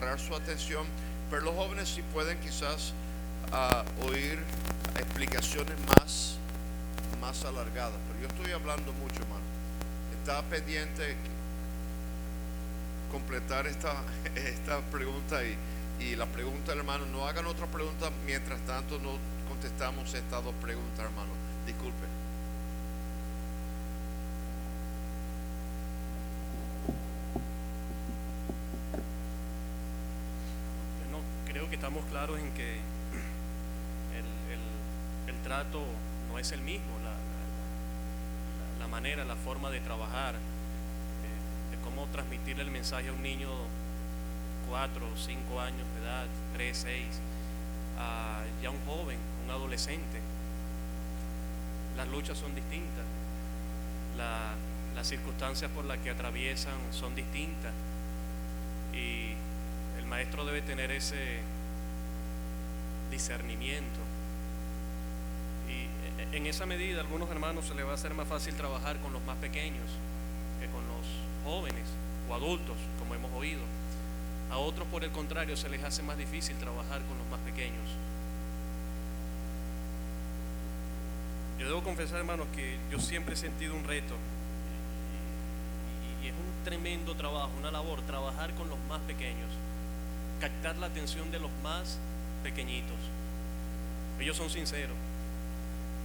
agarrar su atención, pero los jóvenes sí pueden quizás oír explicaciones más alargadas. Pero yo estoy hablando mucho, hermano. Está pendiente completar esta pregunta y la pregunta, hermano. No hagan otra pregunta mientras tanto no contestamos estas dos preguntas, hermano. Disculpe. No, creo que estamos claros en que el trato no es el mismo, la manera, la forma de trabajar, de cómo transmitirle el mensaje a un niño 4 o 5 años de edad, 3, 6, a ya un joven, un adolescente. Las luchas son distintas, las circunstancias por las que atraviesan son distintas y el maestro debe tener ese discernimiento. Y en esa medida a algunos hermanos se les va a hacer más fácil trabajar con los más pequeños que con los jóvenes o adultos, como hemos oído. A otros, por el contrario, se les hace más difícil trabajar con los más pequeños. Yo debo confesar, hermanos, que yo siempre he sentido un reto y es un tremendo trabajo, una labor, trabajar con los más pequeños, captar la atención de los más pequeñitos. Ellos son sinceros.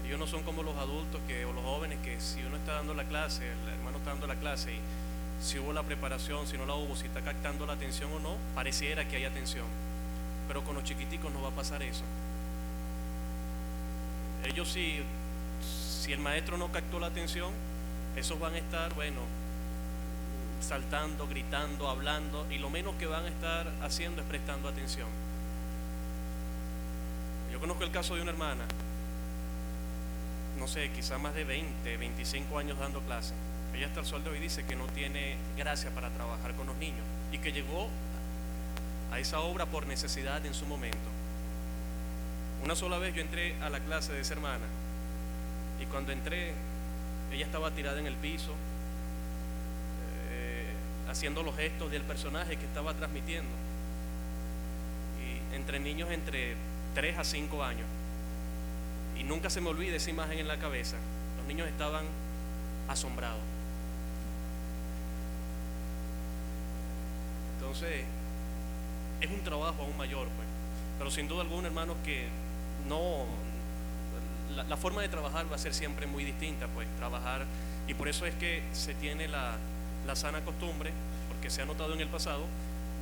Ellos no son como los adultos o los jóvenes que si uno está dando la clase, el hermano está dando la clase y si hubo la preparación, si no la hubo, si está captando la atención o no, pareciera que hay atención. Pero con los chiquiticos no va a pasar eso. Ellos si el maestro no captó la atención, esos van a estar, bueno, saltando, gritando, hablando, y lo menos que van a estar haciendo es prestando atención. Yo conozco el caso de una hermana, no sé, quizá más de 20, 25 años dando clase. Ella hasta el sol de hoy dice que no tiene gracia para trabajar con los niños y que llegó a esa obra por necesidad en su momento. Una sola vez yo entré a la clase de esa hermana y cuando entré ella estaba tirada en el piso, haciendo los gestos del personaje que estaba transmitiendo, y entre niños entre 3 a 5 años, y nunca se me olvida esa imagen en la cabeza. Los niños estaban asombrados. Entonces es un trabajo aún mayor, pues. Pero sin duda alguna, hermanos, que no, la forma de trabajar va a ser siempre muy distinta, pues trabajar, y por eso es que se tiene la sana costumbre, porque se ha notado en el pasado,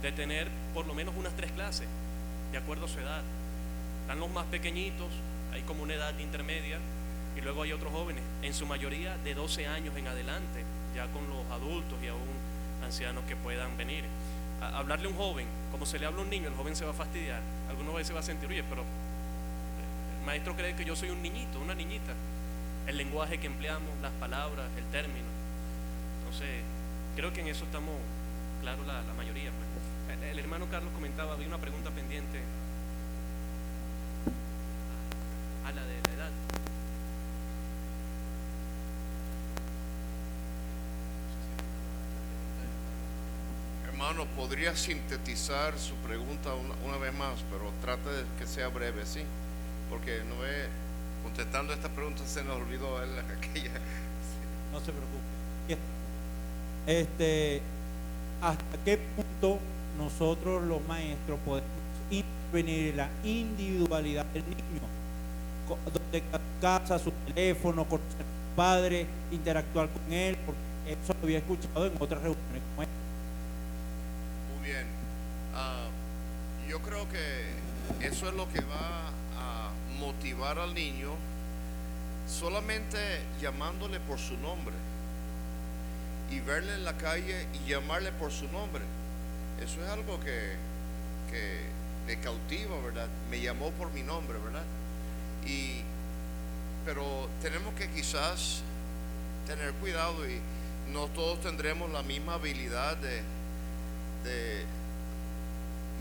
de tener por lo menos unas 3 clases de acuerdo a su edad. Están los más pequeñitos, hay como una edad intermedia, y luego hay otros jóvenes, en su mayoría de 12 años en adelante, ya con los adultos y aún ancianos que puedan venir. Hablarle a un joven como se le habla a un niño, el joven se va a fastidiar. Algunas veces va a sentir, oye, pero el maestro cree que yo soy un niñito, una niñita. El lenguaje que empleamos, las palabras, el término. Entonces, creo que en eso estamos claros la mayoría, pues. El hermano Carlos comentaba, había una pregunta pendiente a la de la edad. Hermano, ¿podría sintetizar su pregunta una vez más? Pero trate de que sea breve, ¿sí? Porque no es, contestando esta pregunta se nos olvidó aquella. No se preocupe. ¿Hasta qué punto nosotros los maestros podemos intervenir en la individualidad del niño? Donde casa, su teléfono, conocer a su padre, interactuar con él, porque eso lo había escuchado en otras reuniones como esta. Muy bien. Yo creo que eso es lo que va a motivar al niño, solamente llamándole por su nombre y verle en la calle y llamarle por su nombre. Eso es algo que me cautiva, ¿verdad? Me llamó por mi nombre, ¿verdad? Pero tenemos que quizás tener cuidado, y no todos tendremos la misma habilidad de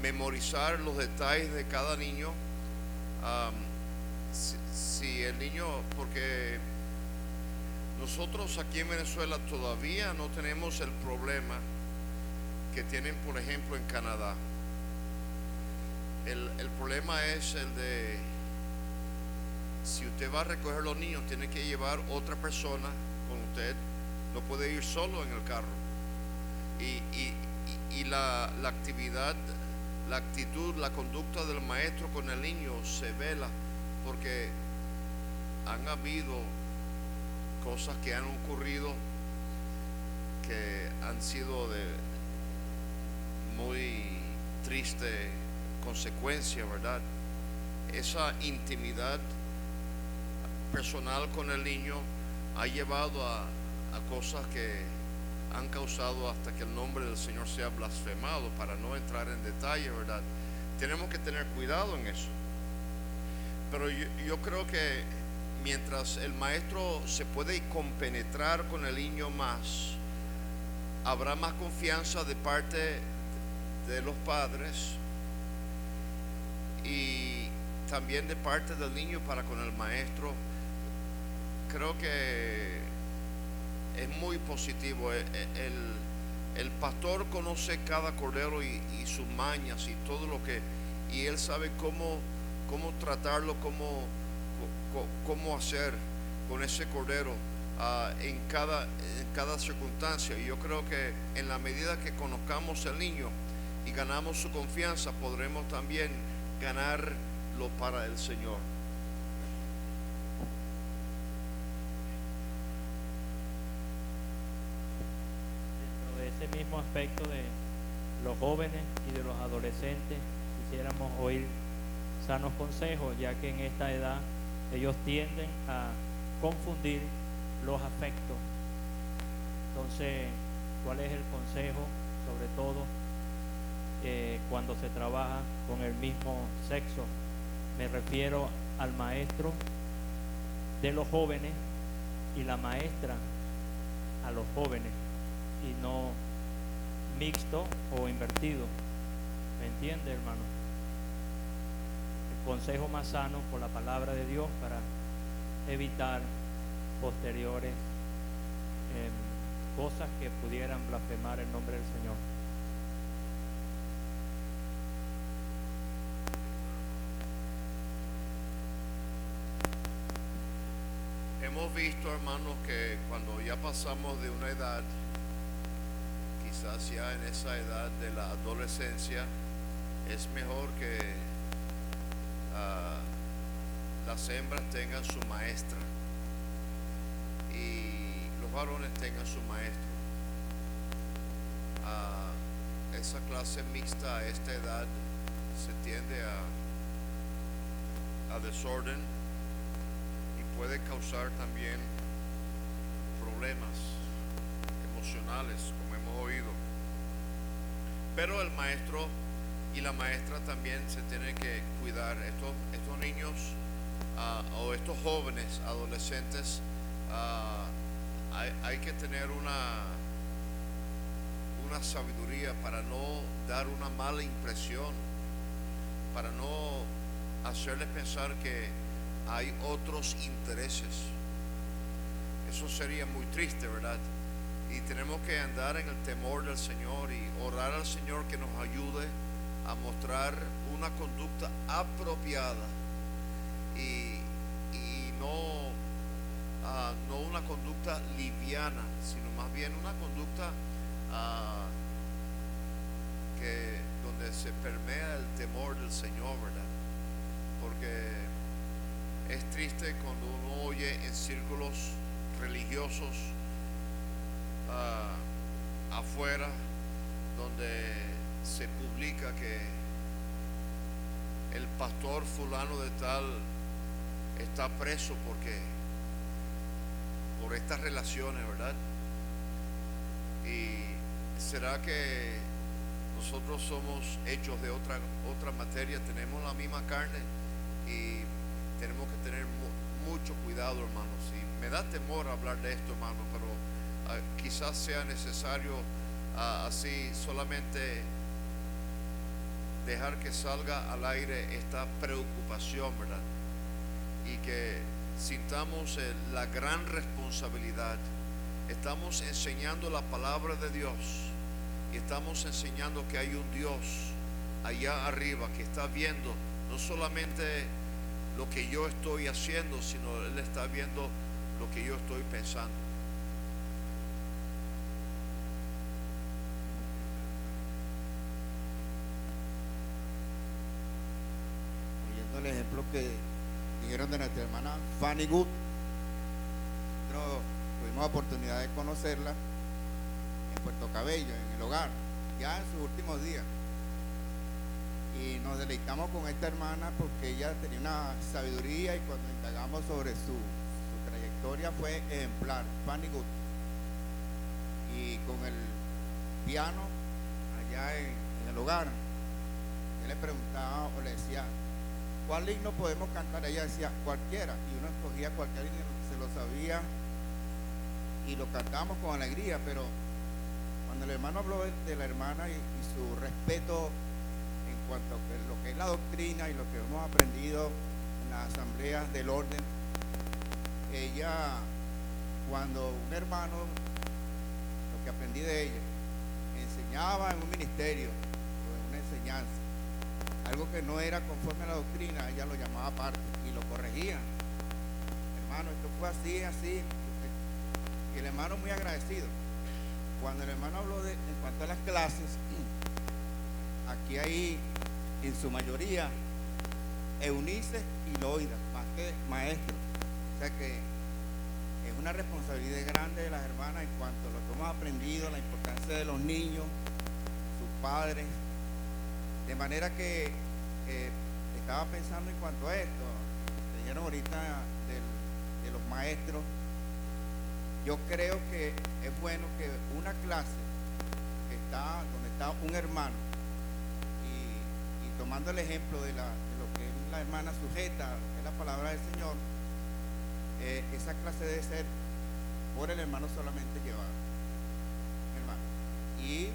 memorizar los detalles de cada niño. Si el niño, porque nosotros aquí en Venezuela todavía no tenemos el problema que tienen, por ejemplo, en Canadá. El problema es el de, si usted va a recoger los niños, tiene que llevar otra persona con usted, no puede ir solo en el carro. Y la actividad, la actitud, la conducta del maestro con el niño se vela, porque han habido cosas que han ocurrido que han sido de muy triste consecuencia, ¿verdad? Esa intimidad personal con el niño ha llevado a cosas que han causado hasta que el nombre del Señor sea blasfemado, para no entrar en detalle, ¿verdad? Tenemos que tener cuidado en eso. Pero yo creo que mientras el maestro se puede compenetrar con el niño más, habrá más confianza de parte de los padres y también de parte del niño para con el maestro. Creo que es muy positivo. El pastor conoce cada cordero y sus mañas y todo lo que, y él sabe cómo tratarlo, cómo hacer con ese cordero en cada circunstancia. Y yo creo que en la medida que conozcamos al niño y ganamos su confianza, podremos también ganarlo para el Señor. Dentro de ese mismo aspecto de los jóvenes y de los adolescentes, quisiéramos oír sanos consejos, ya que en esta edad ellos tienden a confundir los afectos. Entonces, ¿cuál es el consejo, sobre todo cuando se trabaja con el mismo sexo? Me refiero al maestro de los jóvenes y la maestra a los jóvenes, y no mixto o invertido. ¿Me entiende, hermano? El consejo más sano por la palabra de Dios para evitar posteriores cosas que pudieran blasfemar el nombre del Señor. Hemos visto, hermanos, que cuando ya pasamos de una edad, quizás ya en esa edad de la adolescencia, es mejor que las hembras tengan su maestra y los varones tengan su maestro. Esa clase mixta a esta edad se tiende a desorden y puede causar también problemas emocionales, como hemos oído. Pero el maestro y la maestra también se tienen que cuidar. Estos niños o estos jóvenes adolescentes, hay que tener una sabiduría para no dar una mala impresión, para no hacerles pensar que hay otros intereses. Eso sería muy triste, ¿verdad? Y tenemos que andar en el temor del Señor y orar al Señor que nos ayude a mostrar una conducta apropiada y no una conducta liviana, sino más bien una conducta donde se permea el temor del Señor, ¿verdad? Porque es triste cuando uno oye en círculos religiosos afuera, donde se publica que el pastor fulano de tal está preso por estas relaciones, ¿verdad? Y será que nosotros somos hechos de otra materia, tenemos la misma carne y tenemos que tener mucho cuidado, hermanos. Y me da temor hablar de esto, hermano, pero quizás sea necesario así solamente dejar que salga al aire esta preocupación, ¿verdad? Y que sintamos la gran responsabilidad. Estamos enseñando la palabra de Dios y estamos enseñando que hay un Dios allá arriba que está viendo no solamente lo que yo estoy haciendo, sino Él está viendo lo que yo estoy pensando. Oyendo el ejemplo que dijeron de nuestra hermana Fanny Good, nosotros tuvimos oportunidad de conocerla en Puerto Cabello, en el hogar, ya en sus últimos días. Y nos deleitamos con esta hermana porque ella tenía una sabiduría, y cuando indagamos sobre su trayectoria fue ejemplar, Fanny Good. Y con el piano allá en el hogar, yo le preguntaba o le decía, ¿cuál himno podemos cantar? Ella decía, cualquiera, y uno escogía cualquier himno, se lo sabía y lo cantábamos con alegría. Pero cuando el hermano habló de la hermana y su respeto en cuanto a lo que es la doctrina y lo que hemos aprendido en las asambleas del orden, ella, cuando un hermano, lo que aprendí de ella, enseñaba en un ministerio o en una enseñanza algo que no era conforme a la doctrina, ella lo llamaba aparte y lo corregía. Hermano, esto fue así, así. Y el hermano muy agradecido. Cuando el hermano habló en cuanto a las clases, aquí hay en su mayoría Eunice y Loida, más que maestros. O sea que es una responsabilidad grande de las hermanas en cuanto a lo que hemos aprendido, la importancia de los niños, sus padres. De manera que estaba pensando en cuanto a esto, dijeron ahorita de los maestros. Yo creo que es bueno que una clase que está donde está un hermano y tomando el ejemplo de lo que es la hermana sujeta, que es la palabra del Señor, esa clase debe ser por el hermano solamente llevada, hermano. Y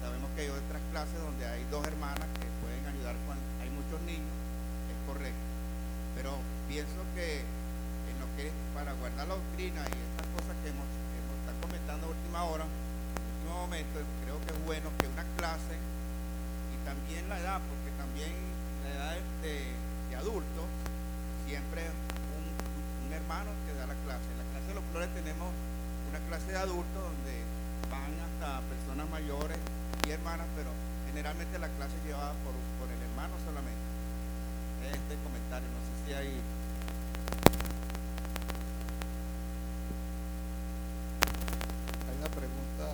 sabemos que hay otras clases donde hay dos hermanas que pueden ayudar cuando hay muchos niños, es correcto. Pero pienso que en lo que es para guardar la doctrina y estas cosas que hemos estado comentando a última hora, en último momento, creo que es bueno que una clase y también la edad, porque también la edad de adultos, siempre un hermano que da la clase. En la clase de los flores tenemos una clase de adultos donde van hasta personas mayores y hermanas, pero generalmente la clase es llevada por el hermano solamente. Este comentario, no sé si hay. Hay una pregunta.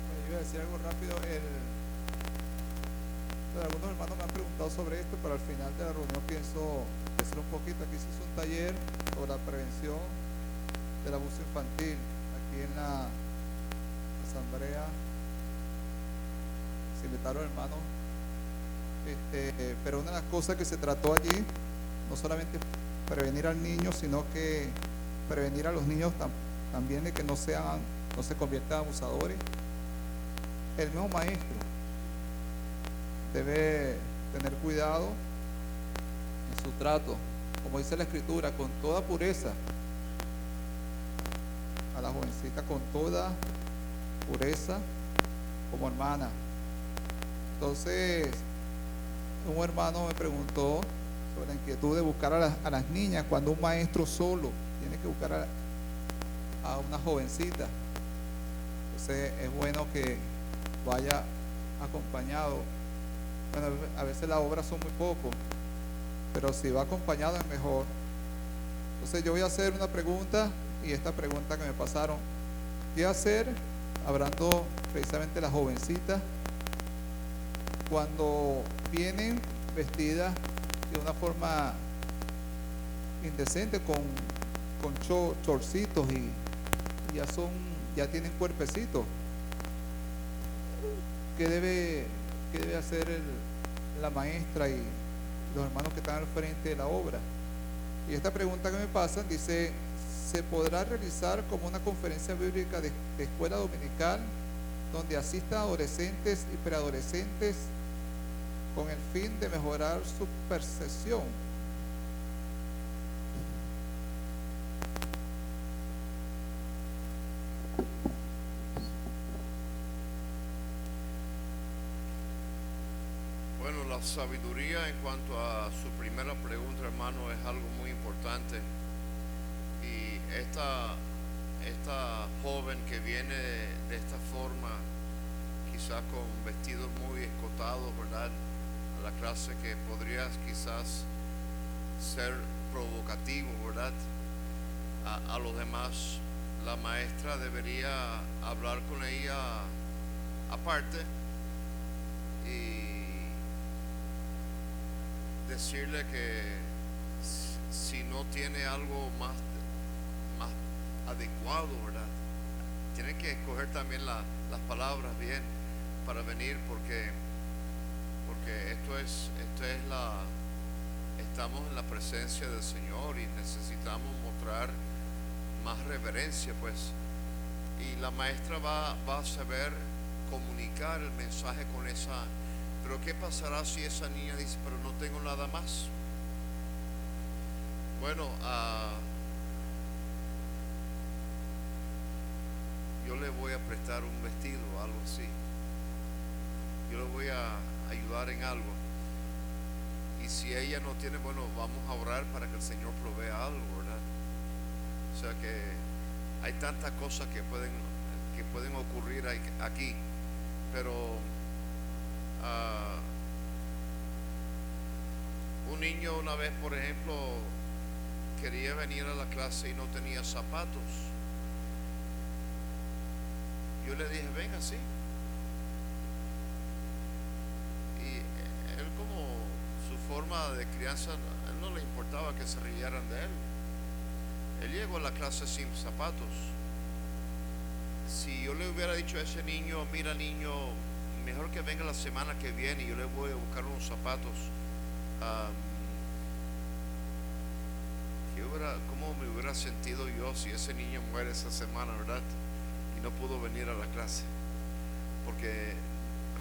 Bueno, yo iba a decir algo rápido. Algunos hermanos me han preguntado sobre esto, pero al final de la reunión pienso decir un poquito. Aquí se hizo un taller sobre la prevención del abuso infantil aquí en la asamblea. Se invitaron hermanos, pero una de las cosas que se trató allí no solamente prevenir al niño, sino que prevenir a los niños también de que no se conviertan en abusadores. El mismo maestro debe tener cuidado en su trato, como dice la Escritura, con toda pureza a la jovencita, con toda pureza como hermana. Entonces un hermano me preguntó sobre la inquietud de buscar a las niñas cuando un maestro solo tiene que buscar a una jovencita. Entonces es bueno que vaya acompañado. Bueno, a veces las obras son muy pocos, pero si va acompañado es mejor. Entonces yo voy a hacer una pregunta, y esta pregunta que me pasaron: ¿qué hacer, hablando precisamente de las jovencitas, cuando vienen vestidas de una forma indecente, con chorcitos y ya tienen cuerpecitos? ¿Qué debe hacer la maestra y los hermanos que están al frente de la obra? Y esta pregunta que me pasan dice: ¿se podrá realizar como una conferencia bíblica de escuela dominical donde asistan adolescentes y preadolescentes con el fin de mejorar su percepción? Bueno, la sabiduría en cuanto a su primera pregunta, hermano, es algo muy importante. Y esta joven que viene de esta forma, quizás con vestidos muy escotados, ¿verdad? A la clase, que podría quizás ser provocativo, ¿verdad? A los demás, la maestra debería hablar con ella aparte y decirle que si no tiene algo más adecuado, ¿verdad? Tiene que escoger también las palabras bien para venir, porque estamos en la presencia del Señor y necesitamos mostrar más reverencia, pues. Y la maestra va a saber comunicar el mensaje con esa. Pero ¿qué pasará si esa niña dice, pero no tengo nada más? Bueno, yo le voy a prestar un vestido o algo así. Yo le voy a ayudar en algo. Y si ella no tiene, bueno, vamos a orar para que el Señor provea algo, ¿verdad? O sea que hay tantas cosas que pueden ocurrir aquí. Pero un niño una vez, por ejemplo, quería venir a la clase y no tenía zapatos. Yo le dije, ven así. Y él, como su forma de crianza, a él no le importaba que se rieran de él. Él llegó a la clase sin zapatos. Si yo le hubiera dicho a ese niño, mira niño, mejor que venga la semana que viene y yo le voy a buscar unos zapatos, ¿cómo me hubiera sentido yo si ese niño muere esa semana, verdad? Y no pudo venir a la clase porque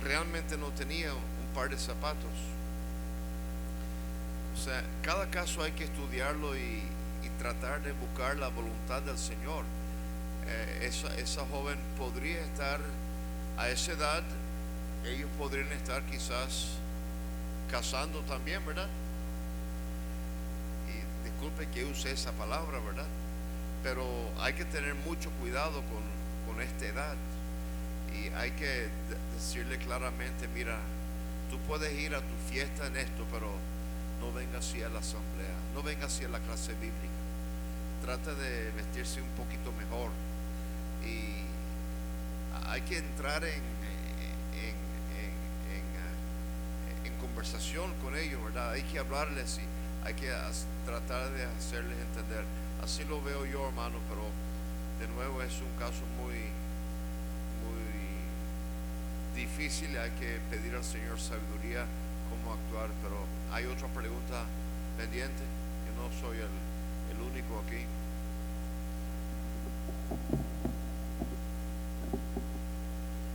realmente no tenía un par de zapatos. O sea, cada caso hay que estudiarlo y tratar de buscar la voluntad del Señor. Esa joven podría estar a esa edad, ellos podrían estar quizás casando también, ¿verdad? Y disculpe que use esa palabra, ¿verdad? Pero hay que tener mucho cuidado con esta edad y hay que decirle claramente, mira, tú puedes ir a tu fiesta en esto, pero no vengas así a la asamblea, no vengas así a la clase bíblica. Trata de vestirse un poquito mejor y hay que entrar en conversación con ellos, ¿verdad? Hay que hablarles y hay que tratar de hacerles entender. Así lo veo yo, hermano, pero de nuevo es un caso muy difícil. Hay que pedir al Señor sabiduría cómo actuar, pero hay otra pregunta pendiente, que no soy el único aquí.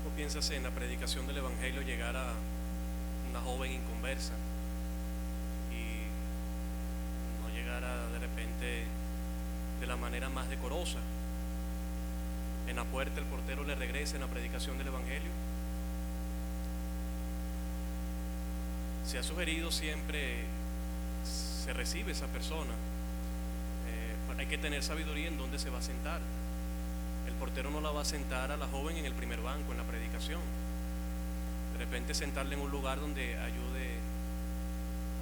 ¿Cómo piensas en la predicación del Evangelio llegar a una joven inconversa y no llegar de repente de la manera más decorosa? En la puerta el portero le regresa en la predicación del Evangelio. Se ha sugerido siempre, se recibe esa persona. Hay que tener sabiduría en dónde se va a sentar. El portero no la va a sentar a la joven en el primer banco en la predicación. De repente sentarle en un lugar donde ayude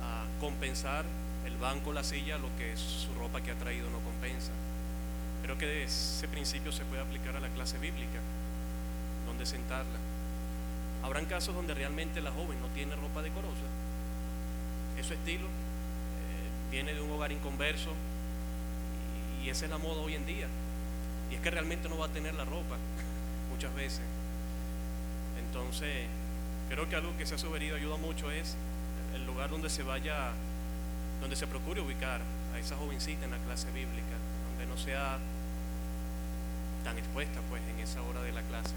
a compensar el banco, la silla, lo que su ropa que ha traído no compensa. Creo que ese principio se puede aplicar a la clase bíblica, donde sentarla. Habrán casos donde realmente la joven no tiene ropa decorosa, es su estilo, viene de un hogar inconverso y esa es la moda hoy en día, y es que realmente no va a tener la ropa muchas veces. Entonces creo que algo que se ha sugerido ayuda mucho es el lugar donde se vaya, donde se procure ubicar a esa jovencita en la clase bíblica, donde no sea tan expuesta pues en esa hora de la clase,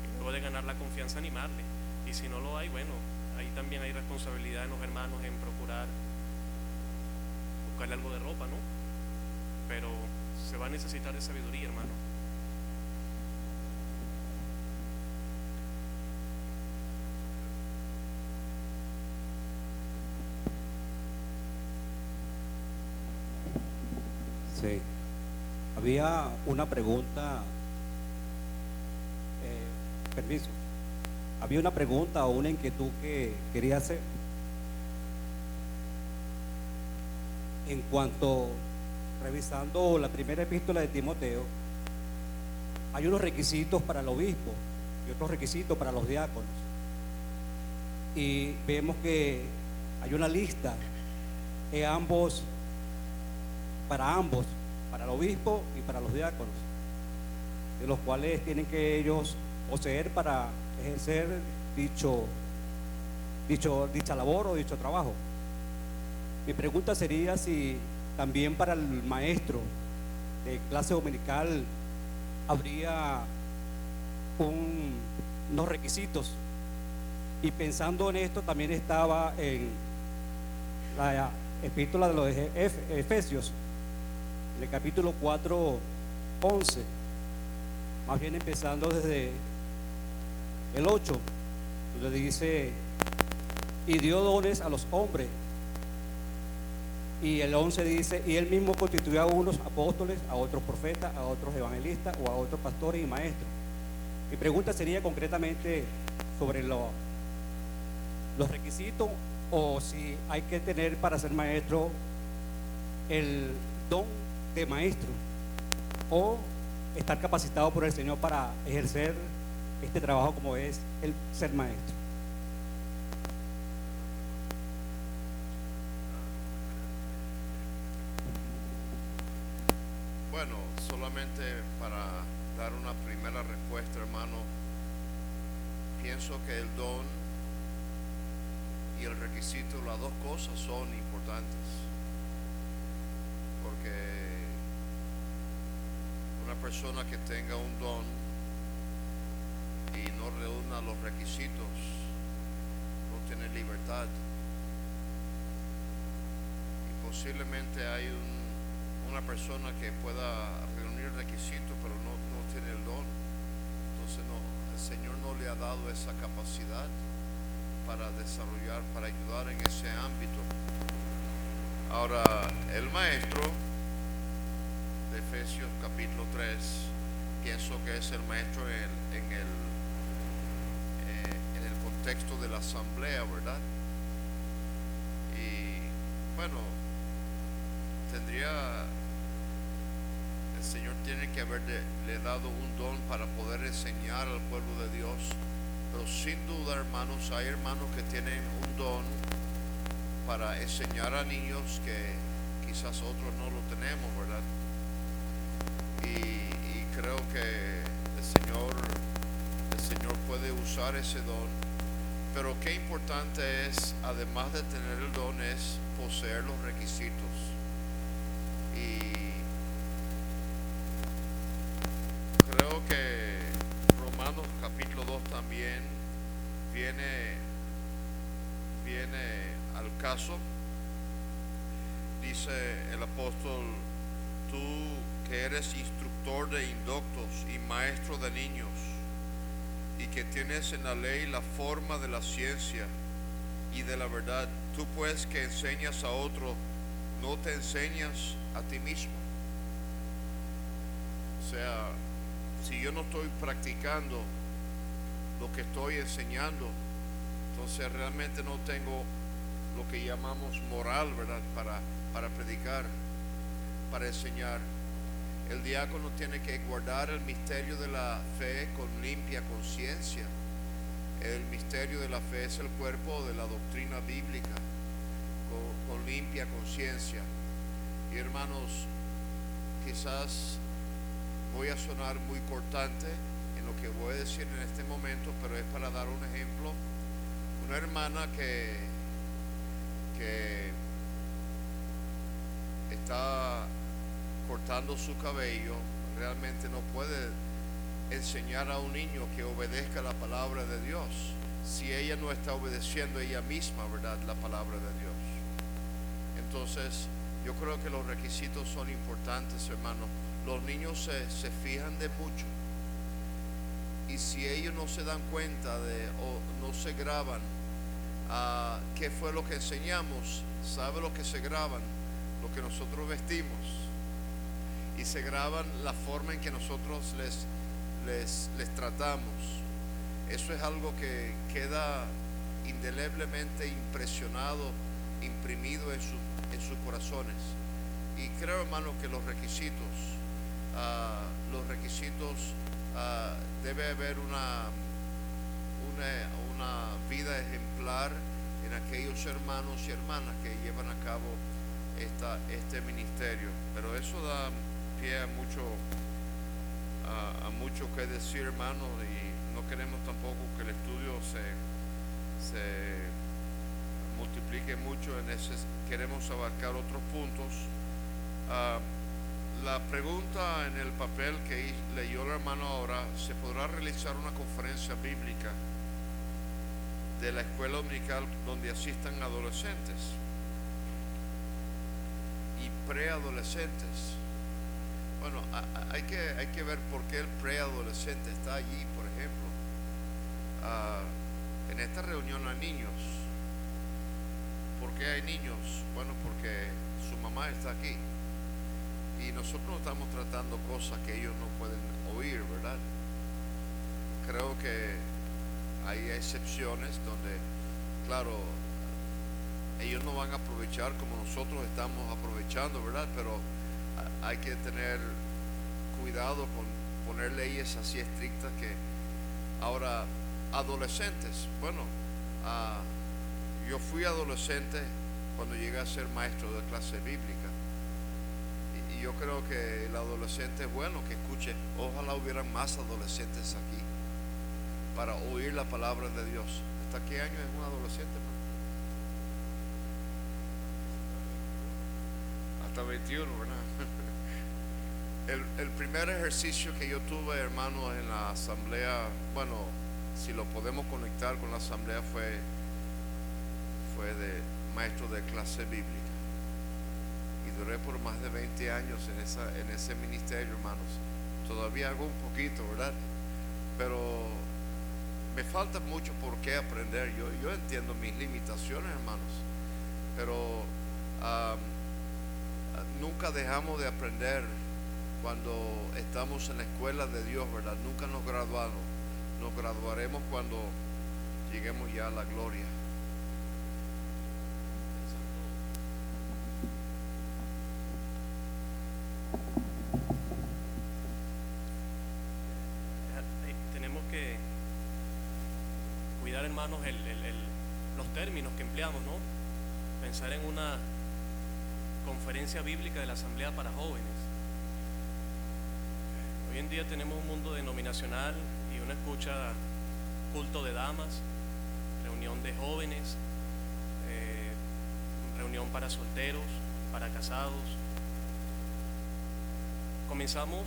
y luego de ganar la confianza animarle, y si no lo hay, bueno, ahí también hay responsabilidad en los hermanos en procurar buscarle algo de ropa, ¿no? Pero se va a necesitar de sabiduría, hermano. Sí. Había una pregunta, permiso. Había una pregunta o una inquietud que quería hacer en cuanto, revisando la primera epístola de Timoteo, hay unos requisitos para el obispo y otros requisitos para los diáconos. Y vemos que hay una lista en ambos, para el obispo y para los diáconos, de los cuales tienen que ellos poseer para ejercer dicha labor o dicho trabajo. Mi pregunta sería si también para el maestro de clase dominical habría unos requisitos. Y pensando en esto, también estaba en la epístola de los Efesios, en el capítulo 4, 11, más bien empezando desde el 8, donde dice: y dio dones a los hombres. Y el 11 dice: y él mismo constituyó a unos apóstoles, a otros profetas, a otros evangelistas o a otros pastores y maestros. Mi pregunta sería concretamente sobre los requisitos, o si hay que tener para ser maestro el don de maestro, o estar capacitado por el Señor para ejercer este trabajo como es el ser maestro. Bueno, solamente para dar una primera respuesta, hermano, pienso que el don y el requisito, las dos cosas son importantes, porque una persona que tenga un don y no reúna los requisitos no tiene libertad, y posiblemente hay una persona que pueda reunir requisitos pero no tiene el don. Entonces el Señor no le ha dado esa capacidad para desarrollar, para ayudar en ese ámbito. Ahora, el maestro de Efesios capítulo 3, pienso que es el maestro en el contexto de la asamblea, ¿verdad? Y bueno, el Señor tiene que haberle dado un don para poder enseñar al pueblo de Dios. Pero sin duda, hermanos, hay hermanos que tienen un don para enseñar a niños que quizás otros no lo tenemos, ¿verdad? Y creo que el Señor puede usar ese don. Pero qué importante es, además de tener el don, es poseer los requisitos. Y creo que Romanos capítulo 2 también viene al caso. Dice el apóstol: tú que eres instructor de indoctos y maestro de niños, y que tienes en la ley la forma de la ciencia y de la verdad, tú pues que enseñas a otro, ¿no te enseñas a ti mismo? O sea, si yo no estoy practicando lo que estoy enseñando, entonces realmente no tengo lo que llamamos moral, ¿verdad? Para predicar, para enseñar. El diácono tiene que guardar el misterio de la fe con limpia conciencia. El misterio de la fe es el cuerpo de la doctrina bíblica, con limpia conciencia. Y hermanos, quizás voy a sonar muy cortante en lo que voy a decir en este momento, pero es para dar un ejemplo. Una hermana que está cortando su cabello realmente no puede enseñar a un niño que obedezca la palabra de Dios si ella no está obedeciendo ella misma, ¿verdad?, la palabra de Dios. Entonces yo creo que los requisitos son importantes, hermanos. Los niños se fijan de mucho, y si ellos no se dan cuenta o no se graban qué fue lo que enseñamos, sabe lo que se graban, lo que nosotros vestimos. y se graban la forma en que nosotros les tratamos. Eso es algo que queda indeleblemente impresionado, imprimido en sus corazones. Y creo, hermano, que los requisitos debe haber una vida ejemplar en aquellos hermanos y hermanas que llevan a cabo este ministerio. Pero eso da pie a mucho que decir, hermano, y no queremos tampoco que el estudio se multiplique mucho en ese. Queremos abarcar otros puntos. La pregunta en el papel que leyó el hermano ahora: ¿se podrá realizar una conferencia bíblica de la escuela dominical donde asistan adolescentes y preadolescentes? Bueno, hay que ver por qué el preadolescente está allí, por ejemplo. En esta reunión hay niños. ¿Por qué hay niños? Bueno, porque su mamá está aquí y nosotros no estamos tratando cosas que ellos no pueden oír, ¿verdad? Creo que hay excepciones donde, claro, ellos no van a aprovechar como nosotros estamos aprovechando, ¿verdad? Pero hay que tener cuidado con poner leyes así estrictas. Que ahora, adolescentes, bueno, yo fui adolescente cuando llegué a ser maestro de clase bíblica, y yo creo que el adolescente es bueno que escuche. Ojalá hubieran más adolescentes aquí para oír la palabra de Dios. ¿Hasta qué año es un adolescente, hermano? Hasta 21, ¿verdad? El primer ejercicio que yo tuve, hermano, en la asamblea, bueno, si lo podemos conectar con la asamblea, fue de maestro de clase bíblica, y duré por más de 20 años en ese ministerio, hermanos. Todavía hago un poquito, ¿verdad? Pero me falta mucho por qué aprender. Yo entiendo mis limitaciones, hermanos, pero nunca dejamos de aprender cuando estamos en la escuela de Dios, ¿verdad? Nunca nos graduamos. Nos graduaremos cuando lleguemos ya a la gloria. Tenemos que cuidar, hermanos, los términos que empleamos, ¿no? Pensar en una conferencia bíblica de la Asamblea para Jóvenes. Hoy en día tenemos un mundo denominacional y uno escucha culto de damas, reunión de jóvenes, reunión para solteros, para casados. Comenzamos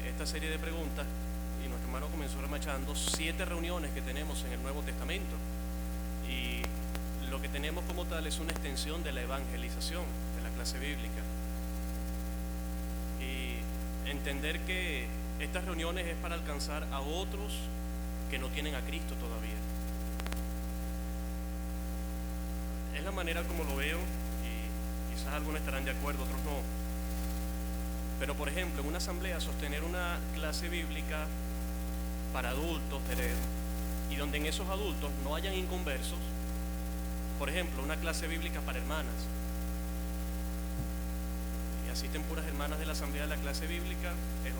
esta serie de preguntas y nuestro hermano comenzó remachando 7 reuniones que tenemos en el Nuevo Testamento, y lo que tenemos como tal es una extensión de la evangelización de la clase bíblica, y entender que estas reuniones es para alcanzar a otros que no tienen a Cristo todavía. Es la manera como lo veo, y quizás algunos estarán de acuerdo, otros no. Pero, por ejemplo, en una asamblea sostener una clase bíblica para adultos, y donde en esos adultos no hayan inconversos, por ejemplo, una clase bíblica para hermanas, y asisten puras hermanas de la asamblea de la clase bíblica, es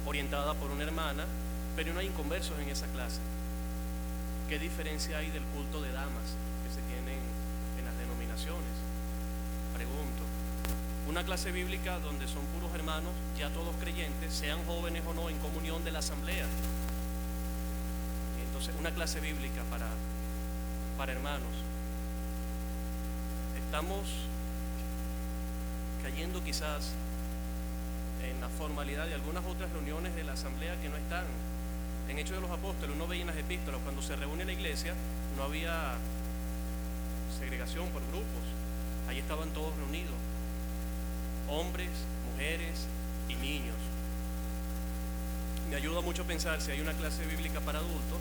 orientada por una hermana, pero no hay inconversos en esa clase. ¿Qué diferencia hay del culto de damas que se tienen en las denominaciones? Pregunto. Una clase bíblica donde son puros hermanos, ya todos creyentes, sean jóvenes o no, en comunión de la asamblea. Entonces, una clase bíblica para hermanos. Estamos cayendo quizás en la formalidad de algunas otras reuniones de la asamblea que no están. En Hechos de los Apóstoles, uno veía en las epístolas, cuando se reúne la iglesia, no había segregación por grupos. Allí estaban todos reunidos, hombres, mujeres y niños. Me ayuda mucho a pensar si hay una clase bíblica para adultos,